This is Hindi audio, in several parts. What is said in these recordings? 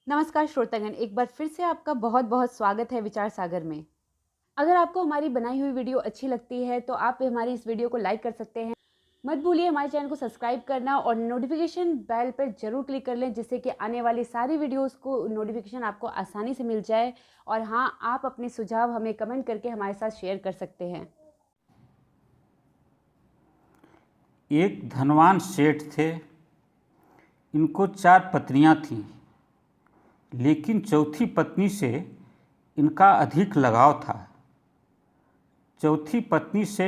नमस्कार श्रोतागण, एक बार फिर से आपका बहुत बहुत स्वागत है विचार सागर में। अगर आपको हमारी बनाई हुई वीडियो अच्छी लगती है तो आप हमारी इस वीडियो को लाइक कर सकते हैं। मत भूलिए हमारे चैनल को सब्सक्राइब करना और नोटिफिकेशन बेल पर जरूर क्लिक कर लें, जिससे कि आने वाली सारी वीडियोस को नोटिफिकेशन आपको आसानी से मिल जाए। और हाँ, आप अपने सुझाव हमें कमेंट करके हमारे साथ शेयर कर सकते हैं। एक धनवान सेठ थे। इनको 4 पत्नियां थीं, लेकिन चौथी पत्नी से इनका अधिक लगाव था। चौथी पत्नी से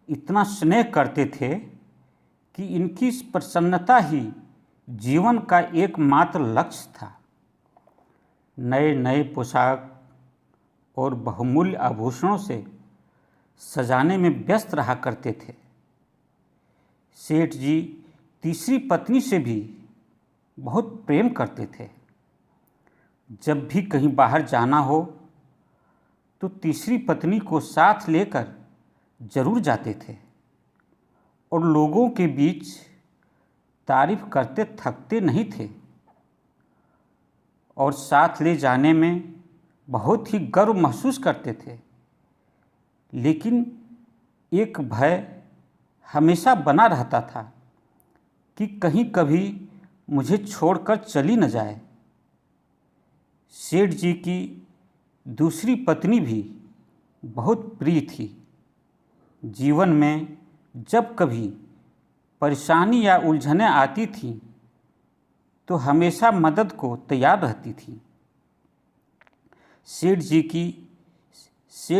इतना स्नेह करते थे कि इनकी प्रसन्नता ही जीवन का एकमात्र लक्ष्य था। नए नए पोशाक और बहुमूल्य आभूषणों से सजाने में व्यस्त रहा करते थे। सेठ जी तीसरी पत्नी से भी बहुत प्रेम करते थे। जब भी कहीं बाहर जाना हो तो तीसरी पत्नी को साथ लेकर जरूर जाते थे और लोगों के बीच तारीफ करते थकते नहीं थे और साथ ले जाने में बहुत ही गर्व महसूस करते थे। लेकिन एक भय हमेशा बना रहता था कि कहीं कभी मुझे छोड़कर चली न जाए। सेठ जी की दूसरी पत्नी भी बहुत प्रिय थी। जीवन में जब कभी परेशानी या उलझनें आती थीं तो हमेशा मदद को तैयार रहती थी। सेठ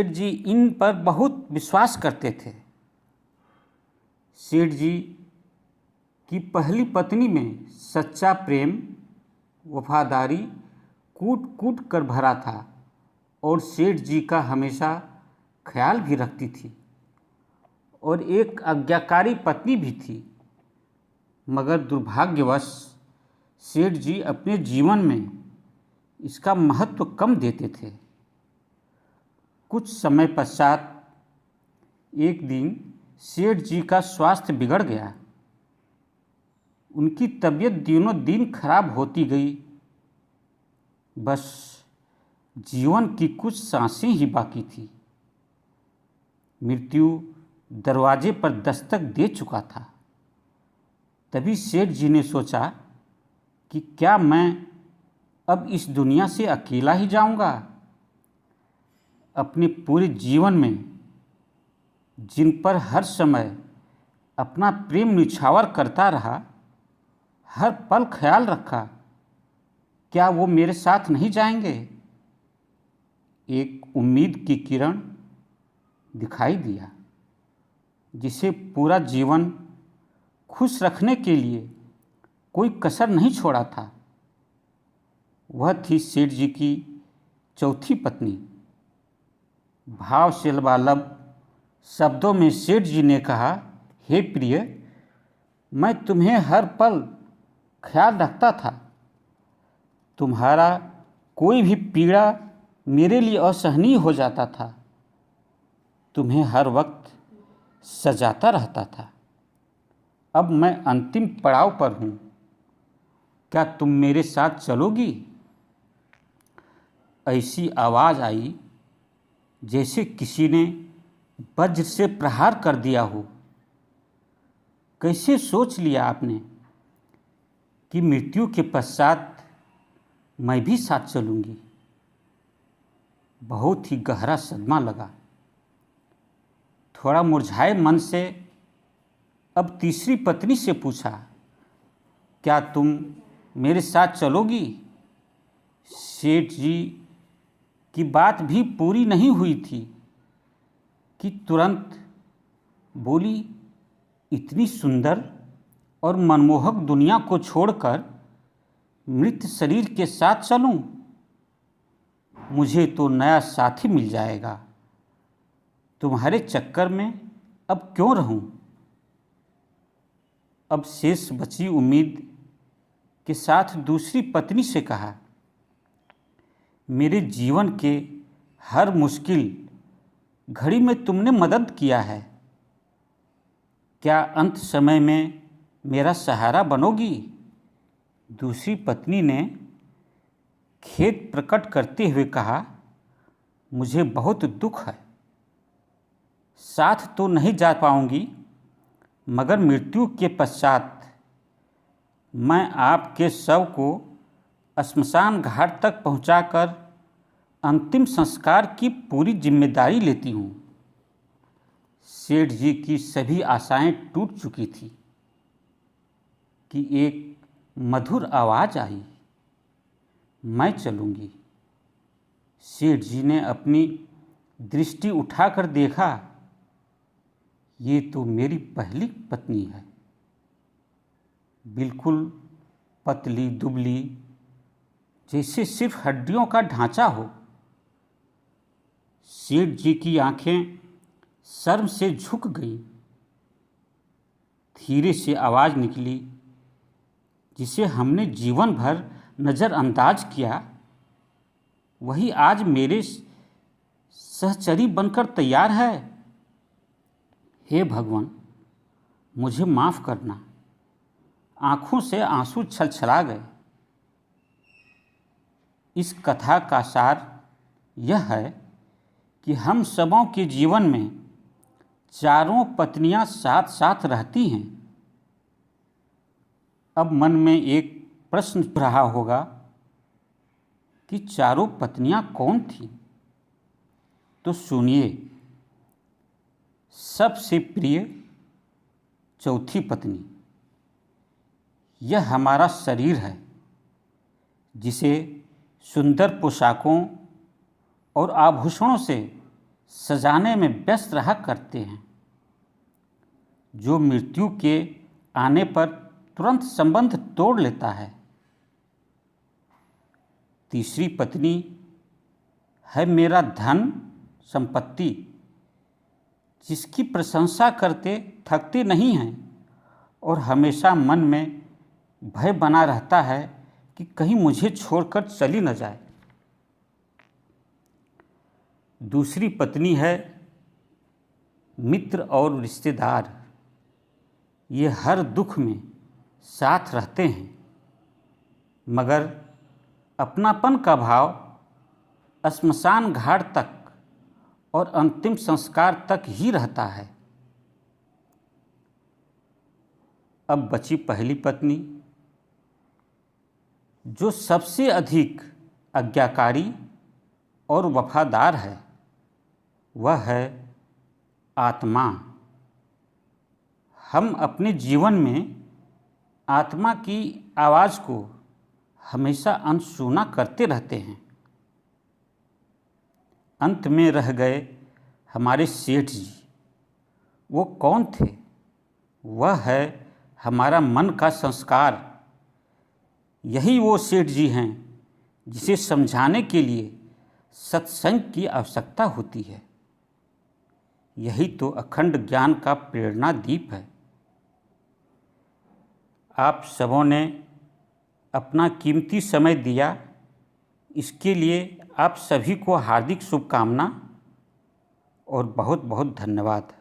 जी इन पर बहुत विश्वास करते थे। सेठ जी की पहली पत्नी में सच्चा प्रेम, वफादारी कूट कूट कर भरा था और सेठ जी का हमेशा ख्याल भी रखती थी। और एक आज्ञाकारी पत्नी भी थी, मगर दुर्भाग्यवश सेठ जी अपने जीवन में इसका महत्व कम देते थे। कुछ समय पश्चात एक दिन सेठ जी का स्वास्थ्य बिगड़ गया। उनकी तबीयत दिनों दिन खराब होती गई। बस जीवन की कुछ सांसें ही बाकी थी। मृत्यु दरवाजे पर दस्तक दे चुका था। तभी सेठ जी ने सोचा कि क्या मैं अब इस दुनिया से अकेला ही जाऊंगा। अपने पूरे जीवन में जिन पर हर समय अपना प्रेम निछावर करता रहा, हर पल ख्याल रखा, क्या वो मेरे साथ नहीं जाएंगे। एक उम्मीद की किरण दिखाई दिया, जिसे पूरा जीवन खुश रखने के लिए कोई कसर नहीं छोड़ा था। वह थी सेठ जी की चौथी पत्नी। भाव से लबालब शब्दों में सेठ जी ने कहा, हे प्रिय, मैं तुम्हें हर पल ख्याल रखता था। तुम्हारा कोई भी पीड़ा मेरे लिए असहनीय हो जाता था। तुम्हें हर वक्त सजाता रहता था। अब मैं अंतिम पड़ाव पर हूँ। क्या तुम मेरे साथ चलोगी। ऐसी आवाज़ आई जैसे किसी ने वज्र से प्रहार कर दिया हो। कैसे सोच लिया आपने कि मृत्यु के पश्चात मैं भी साथ चलूँगी। बहुत ही गहरा सदमा लगा। थोड़ा मुरझाए मन से अब तीसरी पत्नी से पूछा, क्या तुम मेरे साथ चलोगी। सेठ जी की बात भी पूरी नहीं हुई थी कि तुरंत बोली, इतनी सुंदर और मनमोहक दुनिया को छोड़कर मृत शरीर के साथ चलूं। मुझे तो नया साथी मिल जाएगा। तुम्हारे चक्कर में अब क्यों रहूं। अब शेष बची उम्मीद के साथ दूसरी पत्नी से कहा, मेरे जीवन के हर मुश्किल घड़ी में तुमने मदद किया है। क्या अंत समय में मेरा सहारा बनोगी। दूसरी पत्नी ने खेद प्रकट करते हुए कहा, मुझे बहुत दुख है। साथ तो नहीं जा पाऊंगी, मगर मृत्यु के पश्चात मैं आपके शव को श्मशान घाट तक पहुंचाकर अंतिम संस्कार की पूरी जिम्मेदारी लेती हूँ। सेठ जी की सभी आशाएं टूट चुकी थी कि एक मधुर आवाज़ आई, मैं चलूँगी। सेठ जी ने अपनी दृष्टि उठाकर देखा, ये तो मेरी पहली पत्नी है। बिल्कुल पतली दुबली, जैसे सिर्फ हड्डियों का ढांचा हो। सेठ जी की आंखें शर्म से झुक गईं। धीरे से आवाज़ निकली, जिसे हमने जीवन भर नज़रअंदाज किया, वही आज मेरे सहचरी बनकर तैयार है। हे भगवान, मुझे माफ़ करना। आँखों से आंसू छलछला गए। इस कथा का सार यह है कि हम सबों के जीवन में चारों पत्नियां साथ साथ रहती हैं। अब मन में एक प्रश्न रहा होगा कि चारों पत्नियां कौन थीं? तो सुनिए, सबसे प्रिय चौथी पत्नी, यह हमारा शरीर है, जिसे सुंदर पोशाकों और आभूषणों से सजाने में व्यस्त रहा करते हैं, जो मृत्यु के आने पर तुरंत संबंध तोड़ लेता है। तीसरी पत्नी है मेरा धन संपत्ति, जिसकी प्रशंसा करते थकते नहीं हैं और हमेशा मन में भय बना रहता है कि कहीं मुझे छोड़कर चली न जाए। दूसरी पत्नी है मित्र और रिश्तेदार। ये हर दुख में साथ रहते हैं, मगर अपनापन का भाव श्मशान घाट तक और अंतिम संस्कार तक ही रहता है। अब बची पहली पत्नी, जो सबसे अधिक आज्ञाकारी और वफादार है। वह है आत्मा। हम अपने जीवन में आत्मा की आवाज़ को हमेशा अनसुना करते रहते हैं। अंत में रह गए हमारे सेठ जी। वो कौन थे? वह है हमारा मन का संस्कार। यही वो सेठ जी हैं जिसे समझाने के लिए सत्संग की आवश्यकता होती है। यही तो अखंड ज्ञान का प्रेरणा दीप है। आप सबों ने अपना कीमती समय दिया, इसके लिए आप सभी को हार्दिक शुभकामना और बहुत बहुत धन्यवाद।